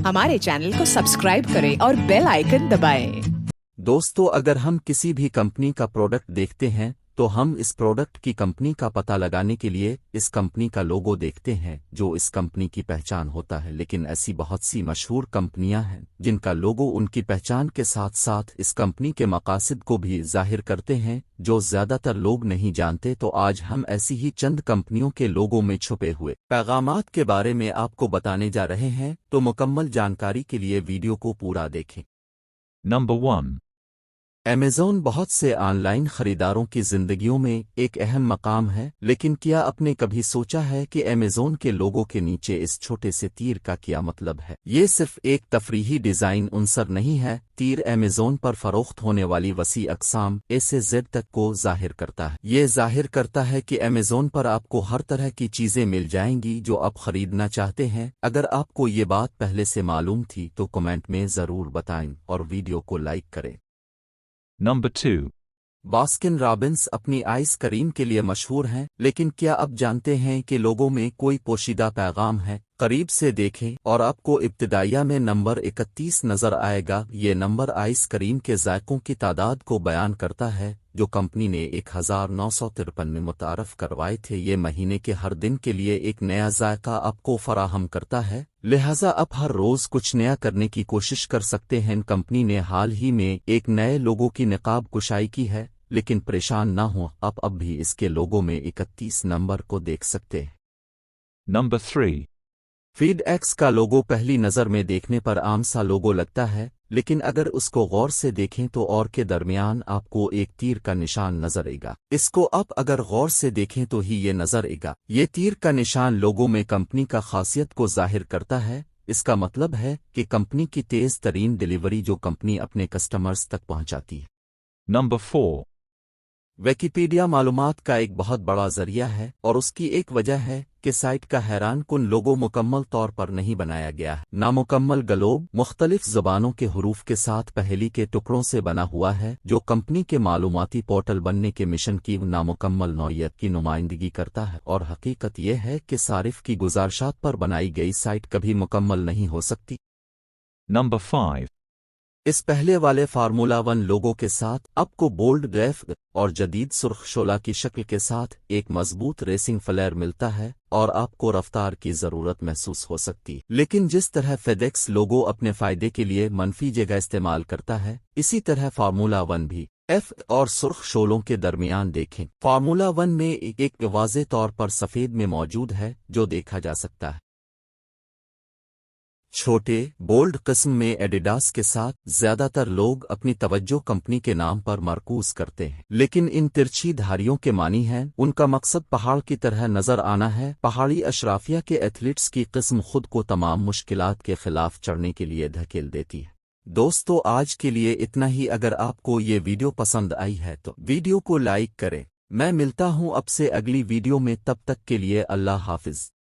हमारे चैनल को सब्सक्राइब करें और बेल आइकन दबाएं। दोस्तों, अगर हम किसी भी कंपनी का प्रोडक्ट देखते हैं तो हम इस प्रोडक्ट की कंपनी का पता लगाने के लिए इस कंपनी का लोगो देखते हैं जो इस कंपनी की पहचान होता है। लेकिन ऐसी बहुत सी मशहूर कंपनियां हैं जिनका लोगो उनकी पहचान के साथ साथ इस कंपनी के मकासद को भी जाहिर करते हैं जो ज्यादातर लोग नहीं जानते। तो आज हम ऐसी ही चंद कंपनियों के लोगों में छुपे हुए पैगामात के बारे में आपको बताने जा रहे हैं, तो मुकम्मल जानकारी के लिए वीडियो को पूरा देखें। Number 1. अमेज़ॉन बहुत से ऑनलाइन खरीदारों की जिंदगियों में एक अहम मकाम है, लेकिन क्या आपने कभी सोचा है कि अमेज़ॉन के लोगों के नीचे इस छोटे से तीर का क्या मतलब है? ये सिर्फ एक तफरीही डिज़ाइन उनसर नहीं है। तीर अमेज़ॉन पर फरोख्त होने वाली वसी अक़साम ए से जेड तक को जाहिर करता है। ये जाहिर करता है कि अमेज़ॉन पर आपको हर तरह की चीज़ें मिल जाएंगी जो आप खरीदना चाहते हैं। अगर आपको ये बात पहले से मालूम थी तो कमेंट में ज़रूर बताएं और वीडियो को लाइक करें। Number 2. बास्किन रॉबिन्स अपनी आइस क्रीम के लिए मशहूर हैं, लेकिन क्या आप जानते हैं कि लोगों में कोई पोशीदा पैगाम है? करीब से देखें और आपको इब्तिदाइया में नंबर 31 नजर आएगा। ये नंबर आइस क्रीम के जायकों की तादाद को बयान करता है जो कंपनी ने 1953 में मुतारफ करवाए थे। ये महीने के हर दिन के लिए एक नया जायका आपको फराहम करता है, लिहाजा आप हर रोज कुछ नया करने की कोशिश कर सकते हैं। कंपनी ने हाल ही में एक नए लोगों की निकाब कुशाई की है, लेकिन परेशान ना हो, आप अब भी इसके लोगों में 31 नंबर को देख सकते हैं। Number 3. फीड एक्स का लोगो पहली नज़र में देखने पर आम सा लोगो लगता है, लेकिन अगर उसको गौर से देखें तो और के दरमियान आपको एक तीर का निशान नजर आएगा। इसको आप अगर गौर से देखें तो ही ये नजर आएगा। ये तीर का निशान लोगों में कंपनी का खासियत को जाहिर करता है। इसका मतलब है कि कंपनी की तेज तरीन डिलीवरी जो कंपनी अपने कस्टमर्स तक पहुंचाती है। Number 4. विकिपीडिया मालूमात का एक बहुत बड़ा जरिया है और उसकी एक वजह है कि साइट का हैरान कुन लोगो मुकम्मल तौर पर नहीं बनाया गया है। नामुकम्मल गलोब मुख्तलिफ ज़बानों के हुरूफ के साथ पहेली के टुकड़ों से बना हुआ है जो कंपनी के मालूमाती पोर्टल बनने के मिशन की नामुकम्मल नौइयत की नुमाइंदगी करता है। और हकीकत यह है कि सारिफ की गुजारिशात पर बनाई गई साइट कभी मुकम्मल नहीं हो सकती। Number 5. इस पहले वाले फार्मूला 1 लोगों के साथ आपको बोल्ड ग्रेफ और जदीद सुर्ख शोला की शक्ल के साथ एक मजबूत रेसिंग फ्लेयर मिलता है और आपको रफ्तार की जरूरत महसूस हो सकती है। लेकिन जिस तरह फेडेक्स लोगो अपने फायदे के लिए मनफी जगह इस्तेमाल करता है, इसी तरह फार्मूला 1 भी एफ और सुर्ख शोलों के दरमियान देखें। फार्मूला 1 में एक वाज़े तौर पर सफ़ेद में मौजूद है जो देखा जा सकता है। छोटे बोल्ड किस्म में एडिडास के साथ ज्यादातर लोग अपनी तवज्जो कंपनी के नाम पर मरकूज करते हैं, लेकिन इन तिरछी धारियों के मानी हैं। उनका मकसद पहाड़ की तरह नजर आना है। पहाड़ी अशराफिया के एथलीट्स की किस्म खुद को तमाम मुश्किलात के खिलाफ चढ़ने के लिए धकेल देती है। दोस्तों, आज के लिए इतना ही। अगर आपको ये वीडियो पसंद आई है तो वीडियो को लाइक करें। मैं मिलता हूँ आपसे अगली वीडियो में, तब तक के लिए अल्लाह हाफिज।